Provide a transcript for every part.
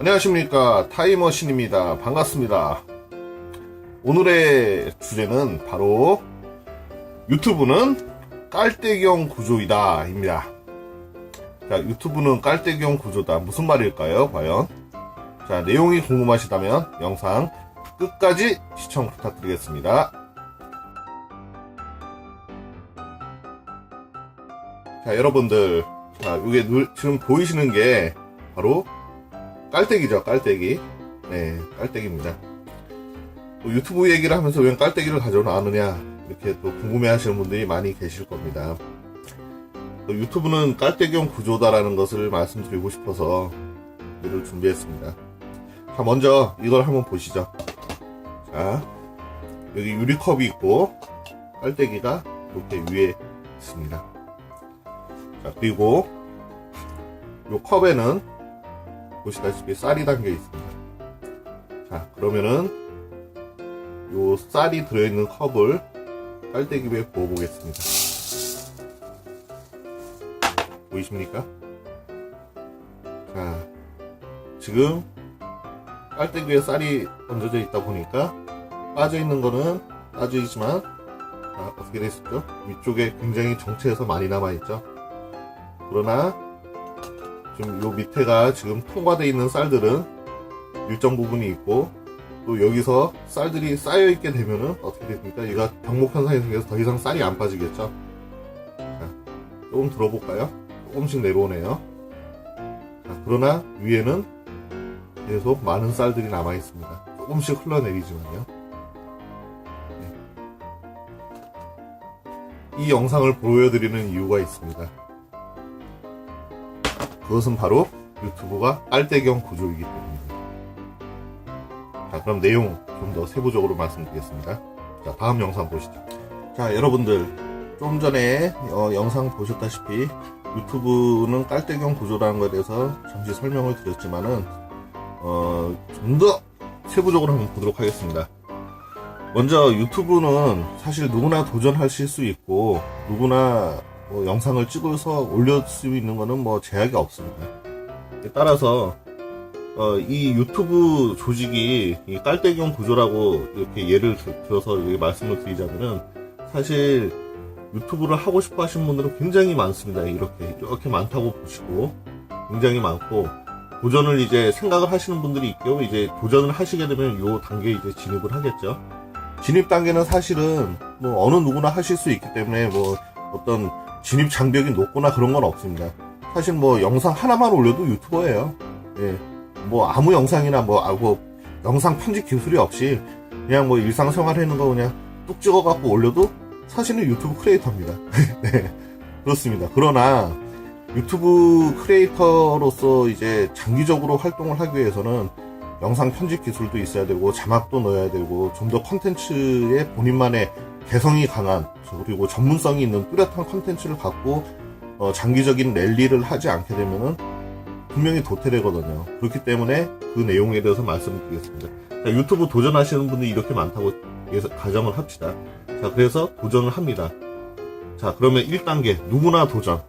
안녕하십니까, 타임머신입니다. 반갑습니다. 오늘의 주제는 바로 유튜브는 깔때기형 구조이다 입니다. 자, 유튜브는 깔때기형 구조다, 무슨 말일까요 과연? 자, 내용이 궁금하시다면 영상 끝까지 시청 부탁드리겠습니다. 자, 여러분들, 자, 이게 지금 보이시는 게 바로 깔때기죠, 깔때기. 네, 깔때기입니다. 유튜브 얘기를 하면서 왜 깔때기를 가져나느냐, 이렇게 또 궁금해 하시는 분들이 많이 계실 겁니다. 유튜브는 깔때기형 구조다라는 것을 말씀드리고 싶어서 이를 준비했습니다. 자, 먼저 이걸 한번 보시죠. 자, 여기 유리컵이 있고 깔때기가 이렇게 위에 있습니다. 자, 그리고 이 컵에는 보시다시피 쌀이 담겨 있습니다. 자, 그러면은 요 쌀이 들어있는 컵을 깔때기 위에 부어 보겠습니다. 보이십니까? 자, 지금 깔때기 위에 쌀이 얹어져 있다 보니까 빠져있는 거는 빠져있지만, 자, 어떻게 됐었죠? 위쪽에 굉장히 정체해서 많이 남아있죠? 그러나 지금 요 밑에가 지금 통과되어 있는 쌀들은 일정 부분이 있고, 또 여기서 쌀들이 쌓여있게 되면은 어떻게 됩니까? 얘가 병목 현상이 생겨서 더 이상 쌀이 안 빠지겠죠? 자, 조금 들어볼까요? 조금씩 내려오네요. 자, 그러나 위에는 계속 많은 쌀들이 남아있습니다. 조금씩 흘러내리지만요. 네. 이 영상을 보여드리는 이유가 있습니다. 그것은 바로 유튜브가 깔때기형 구조이기 때문입니다. 자, 그럼 내용 좀 더 세부적으로 말씀드리겠습니다. 자, 다음 영상 보시죠. 자, 여러분들, 좀 전에 영상 보셨다시피 유튜브는 깔때기형 구조라는 것에 대해서 잠시 설명을 드렸지만은 좀 더 세부적으로 한번 보도록 하겠습니다. 먼저 유튜브는 사실 누구나 도전하실 수 있고, 누구나 영상을 찍어서 올릴 수 있는 거는 뭐 제약이 없습니다. 따라서 이 유튜브 조직이 이 깔때기형 구조라고 이렇게 예를 들어서 말씀을 드리자면은, 사실 유튜브를 하고 싶어 하시는 분들은 굉장히 많습니다. 이렇게 많다고 보시고, 굉장히 많고, 도전을 이제 생각을 하시는 분들이 있고, 이제 도전을 하시게 되면 요 단계에 이제 진입을 하겠죠. 진입 단계는 사실은 뭐 어느 누구나 하실 수 있기 때문에 뭐 어떤 진입 장벽이 높거나 그런 건 없습니다. 사실 뭐 영상 하나만 올려도 유튜버예요. 예. 뭐 아무 영상이나 뭐 영상 편집 기술이 없이 그냥 뭐 일상생활 하는 거 그냥 뚝 찍어갖고 올려도 사실은 유튜브 크리에이터입니다. 네. 그렇습니다. 그러나 유튜브 크리에이터로서 이제 장기적으로 활동을 하기 위해서는 영상 편집 기술도 있어야 되고, 자막도 넣어야 되고, 좀 더 컨텐츠에 본인만의 개성이 강한, 그리고 전문성이 있는 뚜렷한 컨텐츠를 갖고 장기적인 랠리를 하지 않게 되면은 분명히 도태되거든요. 그렇기 때문에 그 내용에 대해서 말씀드리겠습니다. 자, 유튜브 도전하시는 분들이 이렇게 많다고 가정을 합시다. 자, 그래서 도전을 합니다. 자, 그러면 1단계 누구나 도전.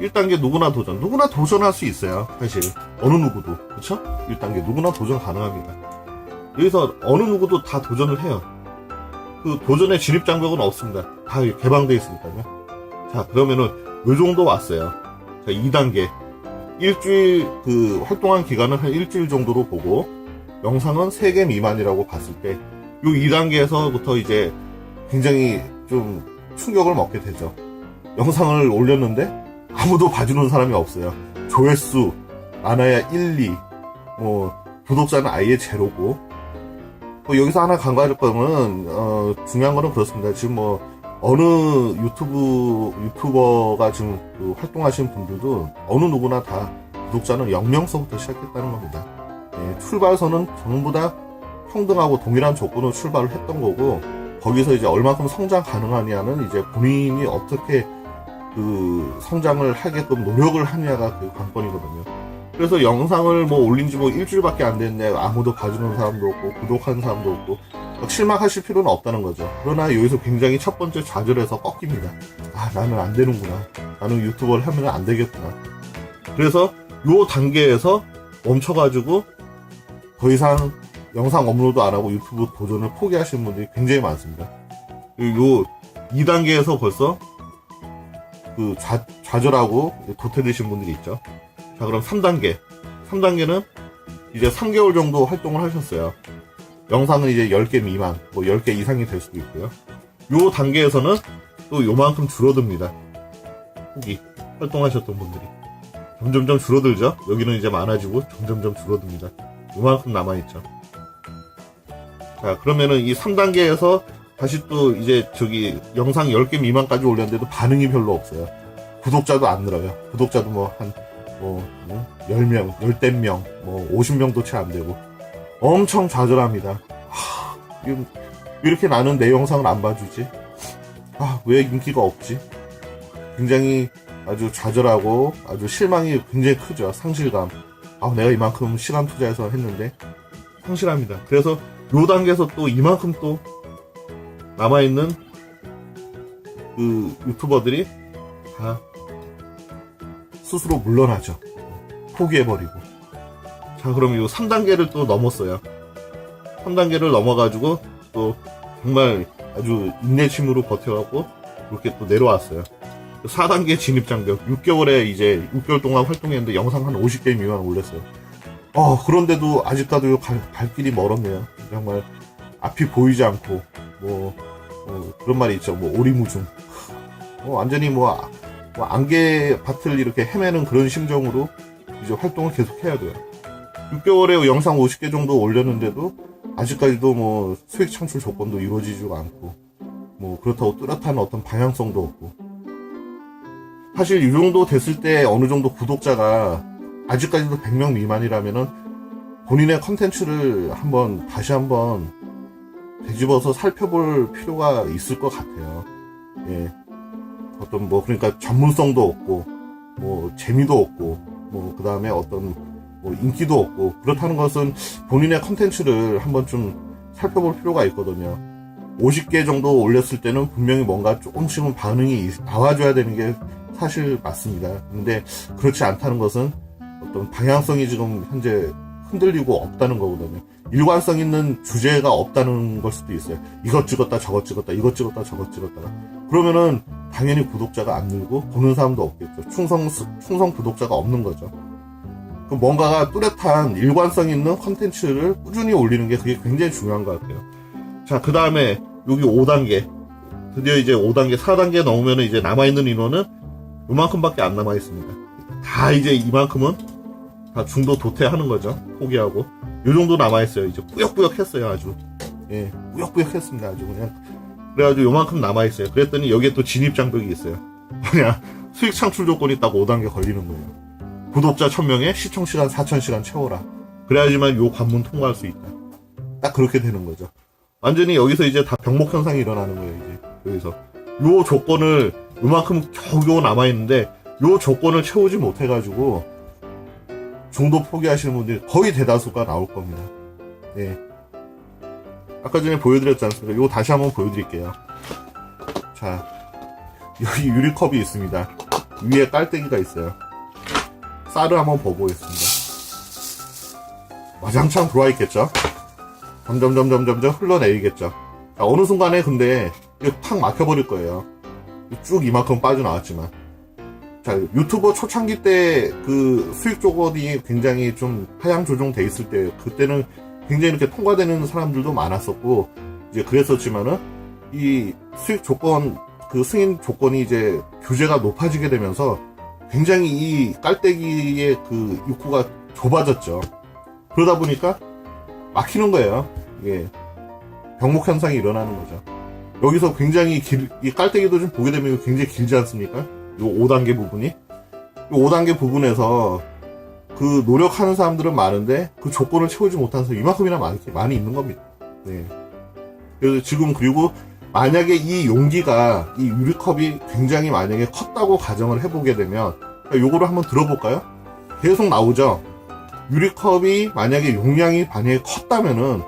1단계 누구나 도전. 누구나 도전할 수 있어요. 사실 어느 누구도, 그렇죠? 1단계 누구나 도전 가능합니다. 여기서 어느 누구도 다 도전을 해요. 그 도전의 진입 장벽은 없습니다. 다 개방되어 있으니까요. 자, 그러면은 요 정도 왔어요. 자, 2단계. 일주일, 활동한 기간은 한 일주일 정도로 보고, 영상은 3개 미만이라고 봤을 때, 요 2단계에서부터 이제 굉장히 좀 충격을 먹게 되죠. 영상을 올렸는데 아무도 봐주는 사람이 없어요. 조회수 많아야 1, 2, 구독자는 아예 제로고, 여기서 하나 간과할 거는, 중요한 거는 그렇습니다. 지금 어느 유튜버가 지금 활동하시는 분들도 어느 누구나 다 구독자는 0명서부터 시작했다는 겁니다. 네, 출발선은 전부 다 평등하고 동일한 조건으로 출발을 했던 거고, 거기서 이제 얼마큼 성장 가능하냐는 이제 본인이 어떻게 성장을 하게끔 노력을 하냐가 그 관건이거든요. 그래서 영상을 올린 지 일주일밖에 안 됐는데 아무도 봐주는 사람도 없고 구독하는 사람도 없고 실망하실 필요는 없다는 거죠. 그러나 여기서 굉장히 첫 번째 좌절해서 꺾입니다. 아, 나는 안 되는구나. 나는 유튜버를 하면 안 되겠구나. 그래서 요 단계에서 멈춰가지고 더 이상 영상 업로드 안 하고 유튜브 도전을 포기하시는 분들이 굉장히 많습니다. 그리고 요 2단계에서 벌써 그 좌절하고 도태되신 분들이 있죠. 자, 그럼 3단계는 이제 3개월 정도 활동을 하셨어요. 영상은 이제 10개 미만, 뭐 10개 이상이 될 수도 있고요. 요 단계에서는 또 요만큼 줄어듭니다. 후기 활동하셨던 분들이 점점점 줄어들죠. 여기는 이제 많아지고 점점점 줄어듭니다. 요만큼 남아있죠. 자, 그러면은 이 3단계에서 다시 또 이제 저기 영상 10개 미만까지 올렸는데도 반응이 별로 없어요. 구독자도 안 늘어요. 구독자도 뭐 한 10명, 10명, 뭐 50명도 채 안 되고 엄청 좌절합니다. 이렇게 나는 내 영상을 안 봐주지? 왜 인기가 없지? 굉장히 아주 좌절하고 아주 실망이 굉장히 크죠. 상실감. 내가 이만큼 시간 투자해서 했는데 상실합니다. 그래서 요 단계에서 또 이만큼 또 남아있는 그 유튜버들이 다 스스로 물러나죠. 포기해버리고. 자, 그럼 요 3단계를 또 넘었어요. 3단계를 넘어가지고 또 정말 아주 인내심으로 버텨갖고 이렇게 또 내려왔어요. 4단계 진입장벽. 6개월에 이제 6개월 동안 활동했는데 영상 한 50개 미만 올렸어요. 그런데도 아직까지 갈 길이 멀었네요. 정말 앞이 보이지 않고 그런 말이 있죠. 오리무중. 완전히 안개 밭을 이렇게 헤매는 그런 심정으로 이제 활동을 계속 해야 돼요. 6개월에 영상 50개 정도 올렸는데도 아직까지도 수익 창출 조건도 이루어지지가 않고 그렇다고 뚜렷한 어떤 방향성도 없고. 사실 이 정도 됐을 때 어느 정도 구독자가 아직까지도 100명 미만이라면은 본인의 컨텐츠를 다시 한번 되짚어서 살펴볼 필요가 있을 것 같아요. 예. 그러니까 전문성도 없고, 재미도 없고, 그 다음에 어떤, 인기도 없고, 그렇다는 것은 본인의 컨텐츠를 한번 좀 살펴볼 필요가 있거든요. 50개 정도 올렸을 때는 분명히 뭔가 조금씩은 반응이 나와줘야 되는 게 사실 맞습니다. 근데 그렇지 않다는 것은 어떤 방향성이 지금 현재 흔들리고 없다는 거거든요. 일관성 있는 주제가 없다는 걸 수도 있어요. 이것 찍었다 저것 찍었다 이것 찍었다 저것 찍었다가 그러면은 당연히 구독자가 안 늘고 보는 사람도 없겠죠. 충성 구독자가 없는 거죠. 그럼 뭔가가 뚜렷한 일관성 있는 컨텐츠를 꾸준히 올리는 게 그게 굉장히 중요한 것 같아요. 자, 그 다음에 여기 5단계 드디어 이제 5단계 4단계 넘으면 이제 남아있는 인원은 요만큼밖에 안 남아있습니다. 다 이제 이만큼은 다 중도 도태하는 거죠. 포기하고 요 정도 남아있어요. 이제 뿌옇뿌옇 했어요. 아주 뿌옇뿌옇 했습니다. 아주 그냥 그래가지고 요만큼 남아있어요. 그랬더니 여기에 또 진입장벽이 있어요. 뭐냐, 수익 창출 조건이 딱 5단계 걸리는 거예요. 구독자 1000명에 시청시간 4000시간 채워라. 그래야지만 요 관문 통과할 수 있다. 딱 그렇게 되는 거죠. 완전히 여기서 이제 다 병목 현상이 일어나는 거예요. 이제 여기서 요 조건을 요만큼 겨우겨우 남아있는데 요 조건을 채우지 못해가지고 중도 포기하시는 분들이 거의 대다수가 나올 겁니다. 네. 아까 전에 보여드렸지 않습니까? 이거 다시 한번 보여드릴게요. 자, 여기 유리컵이 있습니다. 위에 깔때기가 있어요. 쌀을 한번 버보겠습니다. 와장창 들어와 있겠죠? 점점 흘러내리겠죠. 자, 어느 순간에 근데 이게 탁 막혀버릴 거예요. 쭉 이만큼 빠져나왔지만. 자, 유튜버 초창기 때 그 수익 조건이 굉장히 좀 하향 조정돼 있을 때 그때는 굉장히 이렇게 통과되는 사람들도 많았었고 이제 그랬었지만은 이 수익 조건 그 승인 조건이 이제 규제가 높아지게 되면서 굉장히 이 깔때기의 그 입구가 좁아졌죠. 그러다 보니까 막히는 거예요. 이게 병목 현상이 일어나는 거죠. 여기서 굉장히 이 깔때기도 좀 보게 되면 굉장히 길지 않습니까? 요 5단계 부분이. 요 5단계 부분에서 그 노력하는 사람들은 많은데 그 조건을 채우지 못한 사람이 이만큼이나 많이 있는 겁니다. 네. 그래서 지금 그리고 만약에 이 용기가 이 유리컵이 굉장히 만약에 컸다고 가정을 해보게 되면 요거를 한번 들어볼까요? 계속 나오죠. 유리컵이 만약에 용량이 만약에 컸다면은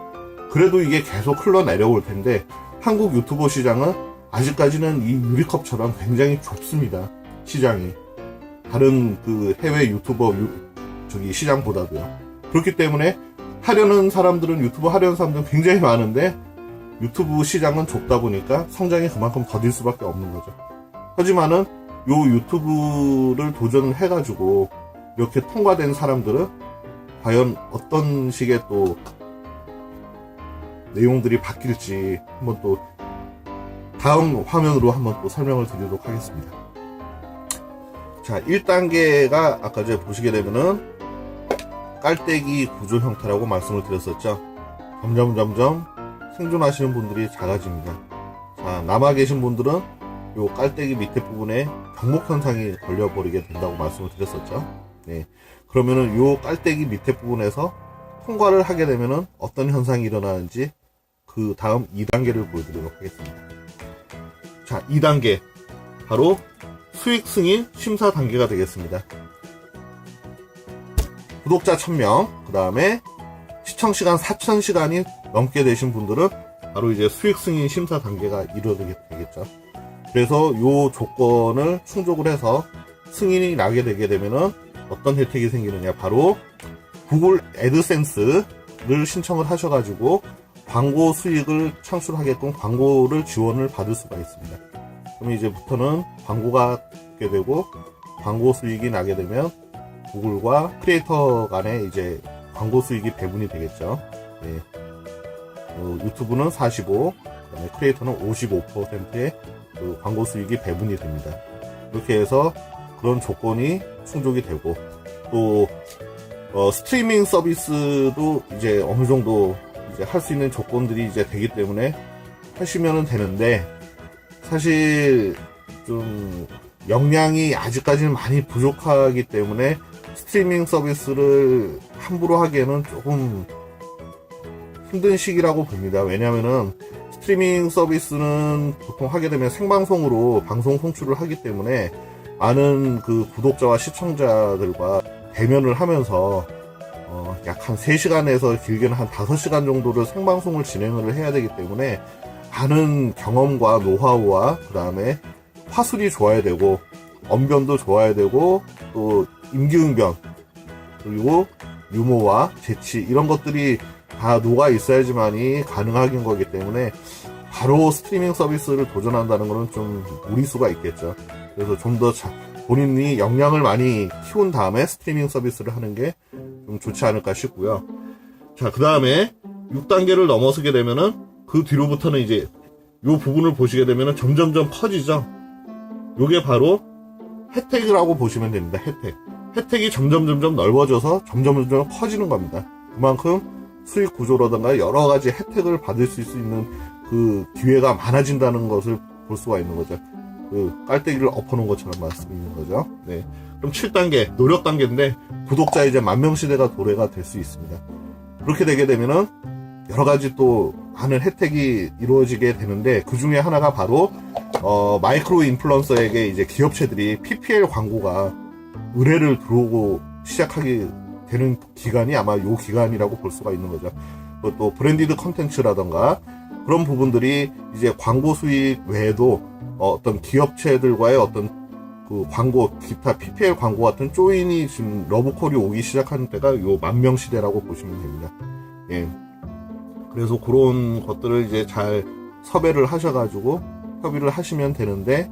그래도 이게 계속 흘러내려올 텐데 한국 유튜버 시장은 아직까지는 이 유리컵처럼 굉장히 좁습니다. 시장이. 다른 그 해외 유튜버 시장보다도요. 그렇기 때문에 유튜브 하려는 사람들은 굉장히 많은데 유튜브 시장은 좁다 보니까 성장이 그만큼 더딜 수밖에 없는 거죠. 하지만은 요 유튜브를 도전을 해가지고 이렇게 통과된 사람들은 과연 어떤 식의 또 내용들이 바뀔지 한번 또 다음 화면으로 한번 또 설명을 드리도록 하겠습니다. 자, 1단계가 아까 전에 보시게 되면은 깔때기 구조 형태라고 말씀을 드렸었죠. 점점 생존하시는 분들이 작아집니다. 자, 남아 계신 분들은 요 깔때기 밑에 부분에 병목 현상이 걸려버리게 된다고 말씀을 드렸었죠. 네. 그러면은 요 깔때기 밑에 부분에서 통과를 하게 되면은 어떤 현상이 일어나는지 그 다음 2단계를 보여드리도록 하겠습니다. 자, 2단계 바로 수익 승인 심사 단계가 되겠습니다. 구독자 1000명, 그 다음에 시청시간 4000시간이 넘게 되신 분들은 바로 이제 수익 승인 심사 단계가 이루어지게 되겠죠. 그래서 요 조건을 충족을 해서 승인이 나게 되게 되면은 어떤 혜택이 생기느냐, 바로 구글 애드센스를 신청을 하셔가지고 광고 수익을 창출하게끔 광고를 지원을 받을 수가 있습니다. 그럼 이제부터는 광고가 있게 되고 광고 수익이 나게 되면 구글과 크리에이터 간에 이제 광고 수익이 배분이 되겠죠. 네. 유튜브는 45, 그다음에 크리에이터는 55%의 그 광고 수익이 배분이 됩니다. 이렇게 해서 그런 조건이 충족이 되고 또 스트리밍 서비스도 이제 어느 정도 이제 할 수 있는 조건들이 이제 되기 때문에 하시면은 되는데, 사실 좀 역량이 아직까지는 많이 부족하기 때문에 스트리밍 서비스를 함부로 하기에는 조금 힘든 시기라고 봅니다. 왜냐면은 스트리밍 서비스는 보통 하게 되면 생방송으로 방송 송출을 하기 때문에 많은 그 구독자와 시청자들과 대면을 하면서 약 한 3시간에서 길게는 한 5시간 정도를 생방송을 진행을 해야 되기 때문에 많은 경험과 노하우와 그 다음에 화술이 좋아야 되고 언변도 좋아야 되고 또 임기응변 그리고 유머와 재치 이런 것들이 다 녹아 있어야지만이 가능한 거기 때문에 바로 스트리밍 서비스를 도전한다는 것은 좀 무리수가 있겠죠. 그래서 좀 더 본인이 역량을 많이 키운 다음에 스트리밍 서비스를 하는 게 좀 좋지 않을까 싶고요. 자, 그 다음에 6단계를 넘어서게 되면은 그 뒤로부터는 이제 요 부분을 보시게 되면은 점점점 커지죠. 요게 바로 혜택이라고 보시면 됩니다. 혜택이 점점 넓어져서 점점 커지는 겁니다. 그만큼 수익 구조라든가 여러 가지 혜택을 받을 수 있는 그 기회가 많아진다는 것을 볼 수가 있는 거죠. 그 깔때기를 엎어놓은 것처럼 말씀드리는 거죠. 네. 그럼 7단계 노력 단계인데 구독자 이제 10,000명 시대가 도래가 될 수 있습니다. 그렇게 되게 되면은 여러 가지 또 많은 혜택이 이루어지게 되는데, 그 중에 하나가 바로 마이크로 인플루언서에게 이제 기업체들이 PPL 광고가 의뢰를 들어오고 시작하게 되는 기간이 아마 요 기간이라고 볼 수가 있는 거죠. 또 브랜디드 컨텐츠라던가 그런 부분들이 이제 광고 수익 외에도 어떤 기업체들과의 어떤 그 광고, 기타 PPL 광고 같은 조인이 지금 러브콜이 오기 시작하는 때가 요 10,000명 시대라고 보시면 됩니다. 예. 그래서 그런 것들을 이제 잘 섭외를 하셔가지고 협의를 하시면 되는데,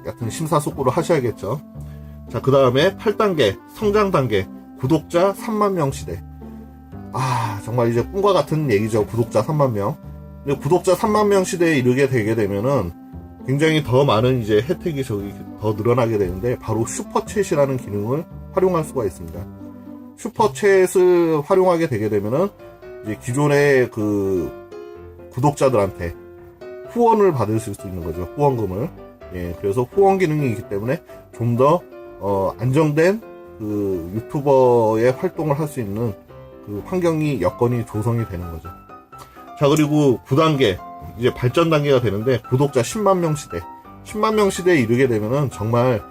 여튼 심사숙고를 하셔야겠죠. 자, 그 다음에 8단계, 성장 단계, 구독자 30,000명 시대. 정말 이제 꿈과 같은 얘기죠. 구독자 30,000명. 근데 구독자 30,000명 시대에 이르게 되게 되면은 굉장히 더 많은 이제 혜택이 더 늘어나게 되는데, 바로 슈퍼챗이라는 기능을 활용할 수가 있습니다. 슈퍼챗을 활용하게 되게 되면은 이제 기존의 그 구독자들한테 후원을 받을 수 있는 거죠. 후원금을. 예, 그래서 후원 기능이 있기 때문에 좀 더 안정된 그 유튜버의 활동을 할 수 있는 그 환경이 여건이 조성이 되는 거죠. 자, 그리고 9단계 이제 발전 단계가 되는데, 구독자 100,000명 시대. 100,000명 시대에 이르게 되면은 정말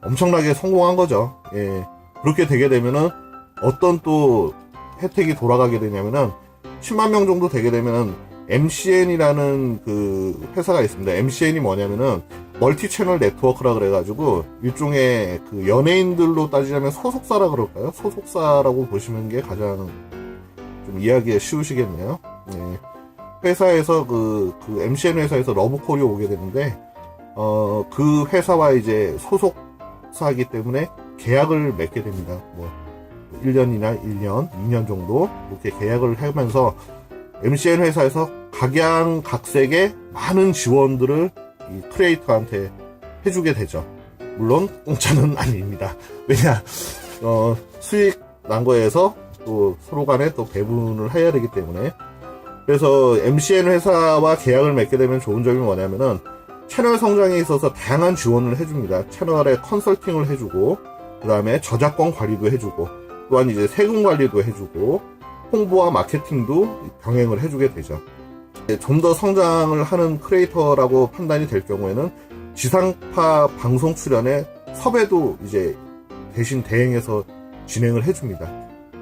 엄청나게 성공한 거죠. 예. 그렇게 되게 되면은 어떤 또 혜택이 돌아가게 되냐면은 100,000명 정도 되게 되면은 MCN이라는 그 회사가 있습니다. MCN이 뭐냐면은 멀티 채널 네트워크라 그래가지고 일종의 그 연예인들로 따지자면 소속사라 그럴까요? 소속사라고 보시는 게 가장 좀 이해하기가 쉬우시겠네요. 네. 회사에서 그 MCN 회사에서 러브콜이 오게 되는데 그 회사와 이제 소속사이기 때문에 계약을 맺게 됩니다. 뭐 1년이나 1년, 2년 정도 이렇게 계약을 하면서 MCN 회사에서 각양각색의 많은 지원들을 이 크리에이터한테 해주게 되죠. 물론 공짜는 아닙니다. 왜냐 수익 난 거에서 또 서로 간에 또 배분을 해야 되기 때문에. 그래서 MCN 회사와 계약을 맺게 되면 좋은 점이 뭐냐면은 채널 성장에 있어서 다양한 지원을 해줍니다. 채널에 컨설팅을 해주고, 그 다음에 저작권 관리도 해주고, 또한 이제 세금 관리도 해주고, 홍보와 마케팅도 병행을 해주게 되죠. 좀 더 성장을 하는 크리에이터라고 판단이 될 경우에는 지상파 방송 출연에 섭외도 이제 대신 대행해서 진행을 해줍니다.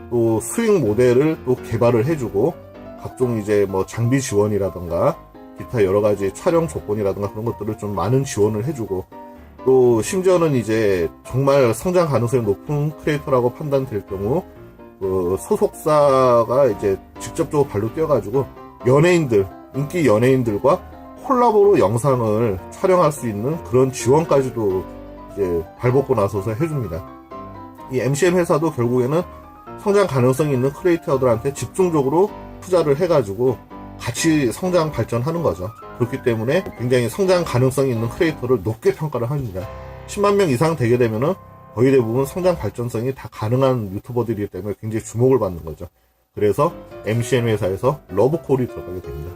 또 수익 모델을 또 개발을 해주고, 각종 이제 뭐 장비 지원이라던가 기타 여러 가지 촬영 조건이라든가 그런 것들을 좀 많은 지원을 해주고, 또 심지어는 이제 정말 성장 가능성이 높은 크리에이터라고 판단될 경우 그 소속사가 이제 직접적으로 발로 뛰어가지고 연예인들, 인기 연예인들과 콜라보로 영상을 촬영할 수 있는 그런 지원까지도 이제 발벗고 나서서 해줍니다. 이 MCN 회사도 결국에는 성장 가능성이 있는 크리에이터들한테 집중적으로 투자를 해가지고 같이 성장 발전하는 거죠. 그렇기 때문에 굉장히 성장 가능성이 있는 크리에이터를 높게 평가를 합니다. 10만 명 이상 되게 되면은 거의 대부분 성장 발전성이 다 가능한 유튜버들이기 때문에 굉장히 주목을 받는 거죠. 그래서 MCN 회사에서 러브콜이 들어가게 됩니다.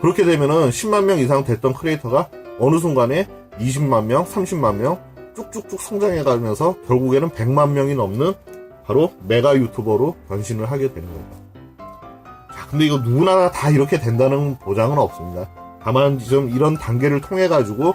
그렇게 되면은 10만 명 이상 됐던 크리에이터가 어느 순간에 20만 명, 30만 명 쭉쭉쭉 성장해 가면서 결국에는 100만 명이 넘는 바로 메가 유튜버로 변신을 하게 되는 겁니다. 자, 근데 이거 누구나 다 이렇게 된다는 보장은 없습니다. 다만 좀 이런 단계를 통해 가지고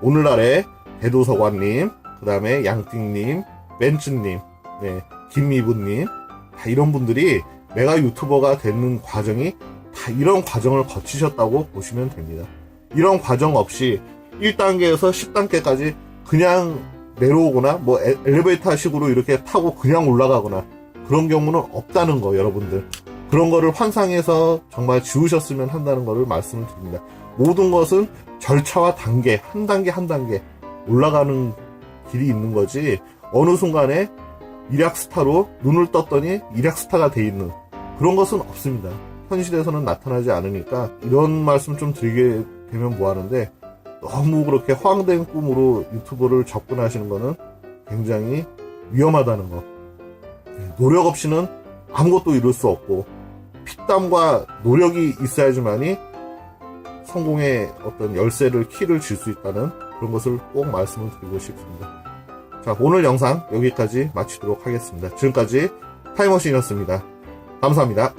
오늘날의 대도서관님, 그 다음에 양띵님, 벤츠님, 네, 김미부님, 다 이런 분들이 메가 유튜버가 되는 과정이 다 이런 과정을 거치셨다고 보시면 됩니다. 이런 과정 없이 1단계에서 10단계까지 그냥 내려오거나 뭐 엘리베이터 식으로 이렇게 타고 그냥 올라가거나 그런 경우는 없다는 거, 여러분들. 그런 거를 환상해서 정말 지우셨으면 한다는 거를 말씀을 드립니다. 모든 것은 절차와 단계, 한 단계 한 단계 올라가는 길이 있는 거지, 어느 순간에 일약스타로 눈을 떴더니 일약스타가 돼 있는 그런 것은 없습니다. 현실에서는 나타나지 않으니까 이런 말씀 좀 드리게 되면 뭐하는데, 너무 그렇게 허황된 꿈으로 유튜브를 접근하시는 거는 굉장히 위험하다는 거. 노력 없이는 아무것도 이룰 수 없고 피땀과 노력이 있어야지만이 성공의 어떤 열쇠를, 키를 쥘 수 있다는 그런 것을 꼭 말씀을 드리고 싶습니다. 자, 오늘 영상 여기까지 마치도록 하겠습니다. 지금까지 타임머신이었습니다. 감사합니다.